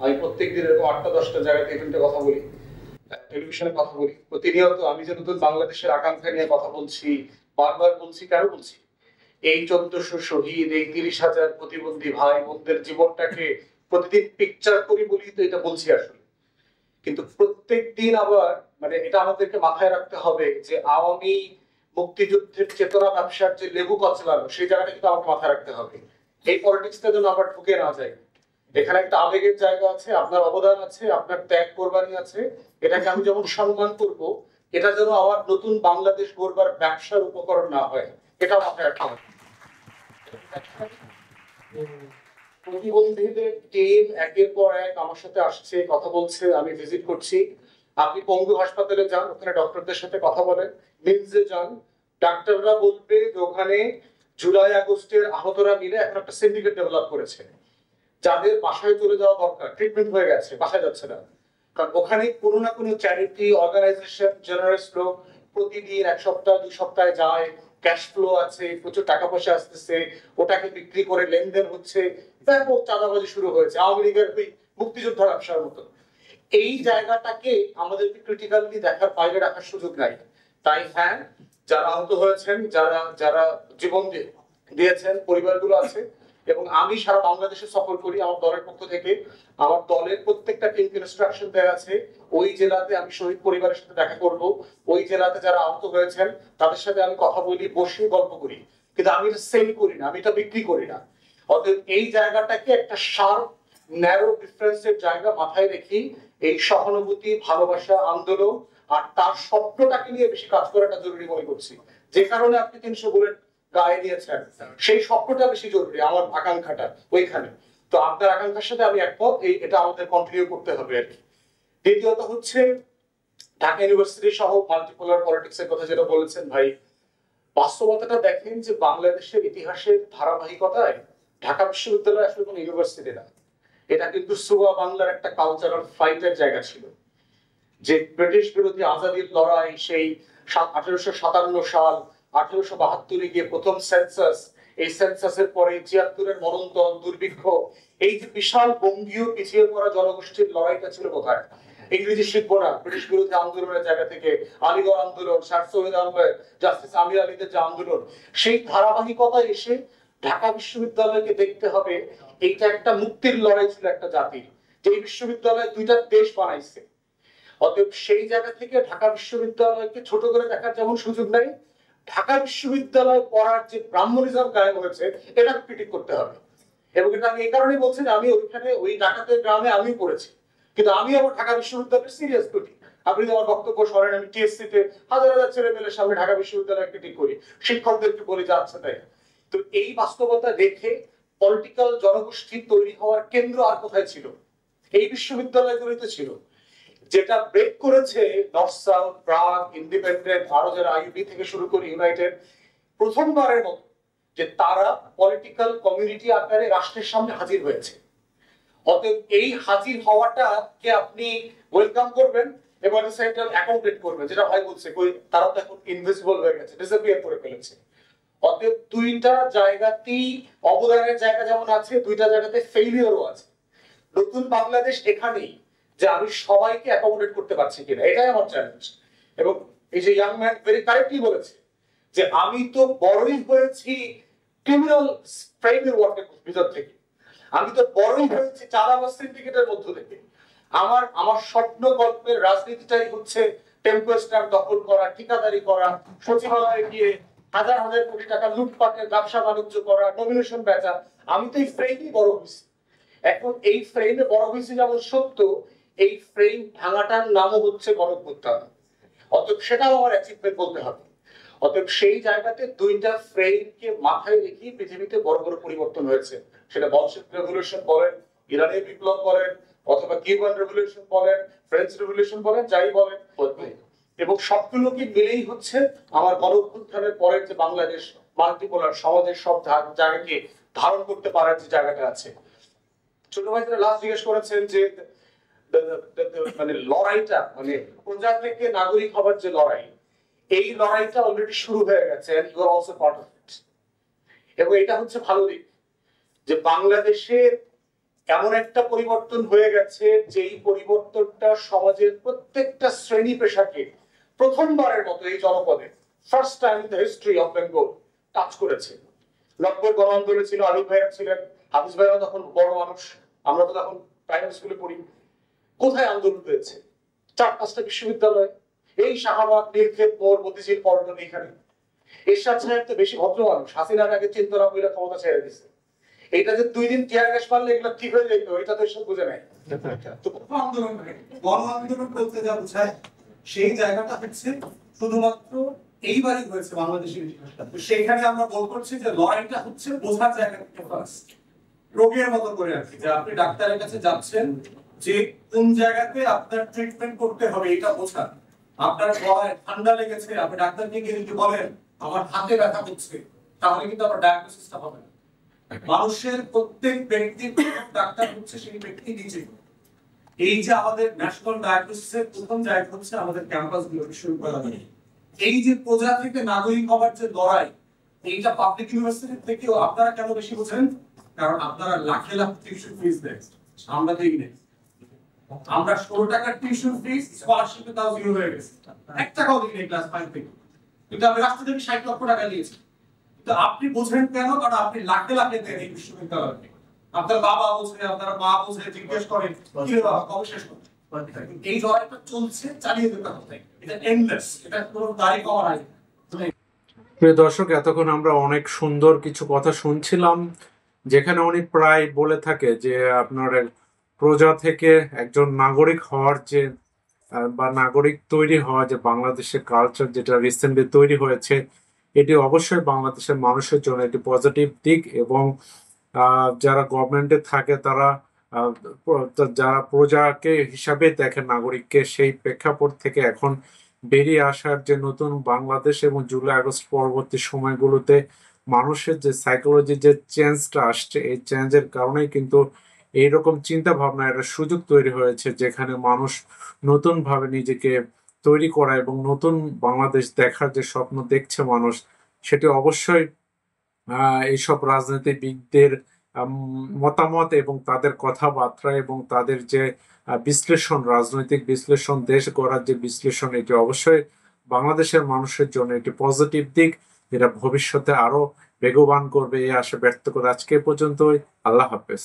আমি প্রত্যেকদিন এরকম ৮টা ১০টা জায়গাতে ইভেন্টে কথা বলি, টেলিভিশনে কথা বলি প্রতিনিয়ত। আমি যে নতুন বাংলাদেশের আকাঙ্ক্ষা নিয়ে কথা বলছি, বারবার বলছি, কেন বলছি? এই ১৪০০ শহীদ, এই ৩০,০০০ প্রতিবন্ধী ভাই বোনদের জীবনটাকে প্রতিদিন পিকচার করি বলি তো এটা বলছি আসলে। কিন্তু প্রত্যেক দিন আবার মানে এটা আমাদেরকে মাথায় রাখতে হবে যে আওয়ামী মুক্তিযুদ্ধের চেতনা ব্যবসার যে লেবু কচলানো সেই জায়গাটা কিন্তু আমাকে মাথায় রাখতে হবে। এই পলিটিক্সটা যেন আবার ঢুকে না যায়। এখানে একটা আবেগের জায়গা আছে, আপনার অবদান আছে, আপনার ত্যাগ কোরবানি আছে, এটাকে আমি যেমন সম্মান করব, এটা যেন আমার নতুন বাংলাদেশ গড়বার ব্যবসার উপকরণ না হয়, এটা মাথায় রাখতে হবে। প্রতিবন্ধীদের টিম একের পর এক আমার সাথে আসছে, কথা বলছে, আমি ভিজিট করছি। আপনি পঙ্গু হাসপাতালে যান, ওখানে ডক্টরদের সাথে কথা বলেন। মিমসে যান, ডাক্তাররা বলবে যে ওখানে জুলাই আগস্টের আহতরা মিলে এখন একটা সিন্ডিকেট ডেভেলপ করেছে। যাদের বাসায় চলে যাওয়া দরকার, ট্রিটমেন্ট হয়ে গেছে, বাসায় যাচ্ছে না। কারণ ওখানে কোনো না কোনো চ্যারিটি অর্গানাইজেশন, জেনারেস লোক প্রতিদিন ১ সপ্তাহ ২ সপ্তাহে যায়, ক্যাশ ফ্লো আছে, প্রচুর টাকা পয়সা আসতেছে, ওটাকে বিক্রি করে লেনদেন হচ্ছে, ব্যাপক চাঁদাবাজি শুরু হয়েছে আওয়ামী লীগের ওই মুক্তিযোদ্ধা ব্যবসার মতো। এই জায়গাটাকে আমাদেরকে ক্রিটিক্যালি দেখার বাইরে রাখার সুযোগ নাই। তাই হ্যাঁ, যারা আহত হয়েছেন, যারা যারা জীবন দিয়েছেন, পরিবারগুলো আছে। এবং আমি সারা বাংলাদেশে সফর করি আমার দলের পক্ষ থেকে। আমার দলের প্রত্যেকটা টিমকে ইনস্ট্রাকশন দেওয়া আছে, ওই জেলাতে আমি শহীদ পরিবারের সাথে দেখা করব, ওই জেলাতে যারা আহত হয়েছেন তাদের সাথে আমি কথা বলি, বসে গল্প করি। কিন্তু আমি এটা সেল করি না, আমি এটা বিক্রি করি না। অতএব এই জায়গাটাকে একটা শার্প ন্যারো ডিফারেন্সের জায়গা মাথায় রেখে এই সহানুভূতি, ভালোবাসা, আন্দোলন আর তার স্বপ্নটাকে নিয়ে বেশি কাজ করাটা জরুরি মনে করছি। যে কারণে আপনি ৩০০ বুলেট গায়ে দিয়েছেন, সেই স্বপ্নটা বেশি জরুরি, আমার আকাঙ্ক্ষাটা ওইখানে। তো আপনার আকাঙ্ক্ষার সাথে আমি একমত, এটা আমাদের কন্টিনিউ করতে হবে আর কি। দ্বিতীয়ত হচ্ছে ঢাকা ইউনিভার্সিটি সহ মাল্টিপোলার পলিটিক্স এর কথা যেটা বলেছেন ভাই, বাস্তবতাটা দেখেন যে বাংলাদেশের ইতিহাসের ধারাবাহিকতায় ঢাকা বিশ্ববিদ্যালয় আসলে কোনো ইউনিভার্সিটি না। এটা কিন্তু সুবা বাংলার একটা কালচারাল ফাইটের জায়গা ছিল। যে ব্রিটিশ বিরোধী আজাদির লড়াই, সেই 1857 সাল, 1872 গিয়ে প্রথম সেন্সাস, এই সেন্সাসের পরে ৭৬-এর মরণতল দুর্ভিক্ষ, এই যে বিশাল বঙ্গীয় পিছিয়ে পড়া জনগোষ্ঠীর লড়াইটা ছিল কোথায়? ইংরেজি শিখবো না, ব্রিটিশ বিরোধী আন্দোলনের জায়গা থেকে আলিগড় আন্দোলন, স্যার সৈয়দ আহমেদ, জাস্টিস আমির আলীদের যে আন্দোলন, সেই ধারাবাহিকতা এসে ঢাকা বিশ্ববিদ্যালয়কে দেখতে হবে এইটা একটা মুক্তির লড়াই ছিল একটা জাতির, যে বিশ্ববিদ্যালয় দুইটা দেশ বানাইছে। অতএব সেই জায়গা থেকে ঢাকা বিশ্ববিদ্যালয়কে ছোট করে দেখার যেমন সুযোগ নাই, ঢাকা বিশ্ববিদ্যালয় পড়ার যে ব্রাহ্মণিজম কায়েম হয়েছে এটা ক্রিটিক করতে হবে। এবং এটা আমি এই কারণেই বলছি যে আমি ওইখানে ওই ডাকাতের গ্রামে আমিও পড়েছি, কিন্তু আমি আবার ঢাকা বিশ্ববিদ্যালয়ের সিরিয়াস করি। আপনি আমার বক্তব্য শোনেন, আমি টিএসসি তে হাজার হাজার ছেলে মেয়েদের সামনে ঢাকা বিশ্ববিদ্যালয় ক্রিটিক করি, শিক্ষকদেরকে বলি যে আচ্ছা তাই। তো এই বাস্তবতা রেখে পলিটিক্যাল জনগোষ্ঠী তৈরি হওয়ার কেন্দ্র আর কোথায় ছিল? এই বিশ্ববিদ্যালয়গুলিতে ছিল। যেটা ব্রেক করেছে নর্থ সাউথ, প্রাগ, ইন্ডিপেন্ডেন্ট, আরো যারা আইইউবি থেকে শুরু করে ইউনাইটেড, প্রথমবারের মতো যে তারা পলিটিক্যাল কমিউনিটি আকারে রাষ্ট্রের সামনে হাজির হয়েছে। অতএব এই হাজির হওয়াটাকে আপনি ওয়েলকাম করবেন এবং সেন্ট্রাল অ্যাকাউন্টেড করবেন, যেটা ভাই বলছে কই তারা তো এখন ইনভিজিবল হয়ে গেছে, ডিসঅ্যাপিয়ার করে ফেলেছে। অতএব দুইটা জায়গাতেই অবদানের জায়গা যেমন আছে, দুইটা জায়গাতে ফেইলিওরও আছে। নতুন বাংলাদেশ এখানেই যে আমি সবাইকে অ্যাকোমোডেট করতে পারছি কিনা, এটাই আমার চ্যালেঞ্জ। এবং এই যে ইয়াং ম্যান ভেরি কারেক্টলি বলেছে যে আমি তো বড়ই হয়েছি ক্রিমিনাল ফ্রেমের ওয়ার্কের ভিতর থেকে, আমি তো বড়ই হয়েছি চাঁদাবাজ সিন্ডিকেটের মধ্য থেকে। আমার আমার স্বপ্ন গল্পের রাজনীতিটাই হচ্ছে টেম্পো স্ট্যান্ড দখল করা, ঠিকাদারি করা, সচিবালয়ে গিয়ে হাজার হাজার কোটি টাকা লুটপাটের ব্যবসা বাণিজ্য করা, নমিনেশন বেচা। আমি তো এই ফ্রেমই বড় হয়েছি। এখন এই ফ্রেমে বড় হয়েছে যেমন সত্য, এই ফ্রেম ভাঙাটার নামও হচ্ছে গণঅভ্যুত্থান। অতএব সেটাও আমার অ্যাচিভমেন্ট বলতে হবে। অতএব সেই জায়গাতে দুইটা ফ্রেমকে মাথায় রেখে পৃথিবীতে বড় বড় পরিবর্তন হয়েছে। সেটা বলশেভিক রেভলিউশন বলেন, ইরানের বিপ্লব বলেন, অথবা কিউবান রেভলিউশন বলেন, ফ্রেঞ্চ রেভলিউশন বলেন, যাই বলেন, এবং সবগুলোকে মিলেই হচ্ছে আমার গণঅভ্যুত্থানের পরের যে বাংলাদেশ মাল্টিপোলার সমাজের সব জায়গাকে ধারণ করতে পারার যে জায়গাটা আছে। ছোট ভাই লাস্ট জিজ্ঞেস করেছেন যে মানে লড়াইটা মানে প্রজা থেকে নাগরিক হবার যে লড়াই, এই লড়াইটা অলরেডি শুরু হয়ে গেছে, and you are also part of it. এবং এটা হচ্ছে ভালো দিক যে বাংলাদেশের এমন একটা পরিবর্তন হয়ে গেছে যেই পরিবর্তনটা সমাজের প্রত্যেকটা শ্রেণী পেশাকে প্রথমবারের মতো এই জনপদে first time in the history of Bengal touch করেছে। 90 গণ আন্দোলনে ছিল, আলু ভাইরা ছিলেন, হাফিজ ভাইরা তখন বড় মানুষ, আমরা তো তখন প্রাইমারি স্কুলে পড়ি। কোথায় আন্দোলন হয়েছে? 4-5টা বিশ্ববিদ্যালয়, এই শাহবাগ, নীলক্ষেত, মোড়, মতিঝিল, পল্টন, এখানে। এরশাদ সাহেব তো বেশি ভদ্র মানুষ, হাসিনার আগে চিন্তনা বইলা ক্ষমতা ছেড়ে দিছে। এইটা যে 2 দিন টিয়ার গ্যাস মারলে এগুলো ঠিক হয়ে যেত, এটা তো এসব বুঝে নাই। তো আন্দোলন গণ আন্দোলন বলতে যা বোঝায় সেই জায়গাটা হচ্ছে শুধুমাত্র এইবারই হয়েছে বাংলাদেশের ইতিহাসটা। তো সেইখানে আমরা বল করছি যে লড়াইটা হচ্ছে বোঝার জায়গাটা ফার্স্ট, রোগের মতো করে আর কি, যে আপনি ডাক্তারের কাছে যাচ্ছেন যে কোন জায়গাতে আপনার ট্রিটমেন্ট করতে হবে এটা বোঝা। আপনার গলায় ঠান্ডা লেগেছে, আপনি ডাক্তারকে গিয়ে যদি বলেন আমার হাতে ব্যথা হচ্ছে, তাহলে কিন্তু আপনার ডায়াগনোসিসটা হবে না। মানুষের প্রত্যেক ব্যক্তির ডাক্তার হচ্ছে সেই ব্যক্তি নিজে। এই যে আমাদের ন্যাশনাল ডায়াগনোসিসের প্রথম জায়গা হচ্ছে আমাদের ক্যাম্পাস গুলো, বিশ্ববিদ্যালয়। এই যে প্রজা থেকে নাগরিক হওয়ার যে লড়াই, এইটা পাবলিক ইউনিভার্সিটি থেকেও আপনারা কেন বেশি বোঝেন? কারণ আপনারা লাখে লাখ টিউশন ফিস দেন, আমরা দেই না। আমরা 16 টাকার টিউশন ফিস স্কলারশিপে তাও 0 হয়ে গেছে, 1 টাকাও দিই না ক্লাস 5 থেকে, কিন্তু আমি রাস্তা থেকে 60 লক্ষ টাকা দিয়েছি। তো আপনি বোঝেন কেন? কারণ আপনি লাখে লাখে দেন এই বিশ্ববিদ্যালয়ে। আপনার বাবা বোঝে, আপনার মা বোঝে, জিজ্ঞেস করেন কি রে বাবা কবে শেষ হবে। এই লড়াইটা চলছে, চালিয়ে যেতে হবে, এটা এন্ডলেস, এটা কোনো তারিখ হওয়ার আগে। প্রিয় দর্শক, এতক্ষণ আমরা অনেক সুন্দর কিছু কথা শুনছিলাম, যেখানে উনি প্রায় বলে থাকে যে আপনার প্রজা থেকে একজন নাগরিক হওয়ার যে বা নাগরিক তৈরি হওয়া যে বাংলাদেশের কালচার যেটা রিসেন্টলি তৈরি হয়েছে, এটি অবশ্যই বাংলাদেশের মানুষের জন্য একটি পজিটিভ দিক। এবং যারা গভর্নমেন্টে থাকে তারা যারা প্রজাকে হিসাবে দেখে নাগরিককে, সেই প্রেক্ষাপট থেকে এখন বেরিয়ে আসার যে নতুন বাংলাদেশ এবং জুলাই আগস্ট পরবর্তী সময়গুলোতে মানুষের যে সাইকোলজি যে চেঞ্জটা আসছে, এই চেঞ্জের কারণেই কিন্তু এইরকম চিন্তা ভাবনা একটা সুযোগ তৈরি হয়েছে, যেখানে মানুষ নতুন ভাবে নিজেকে তৈরি করা এবং নতুন বাংলাদেশ দেখার যে স্বপ্ন দেখছে মানুষ, সেটি অবশ্যই এইসব রাজনীতিবিদদের মতামত এবং তাদের কথাবার্তা এবং তাদের যে বিশ্লেষণ, রাজনৈতিক বিশ্লেষণ, দেশ গড়ার যে বিশ্লেষণ, এটি অবশ্যই বাংলাদেশের মানুষের জন্য একটি পজিটিভ দিক, যেটা ভবিষ্যতে আরো বেগবান করবে এই আশা ব্যক্ত করে আজকে পর্যন্তই। আল্লাহ হাফেজ।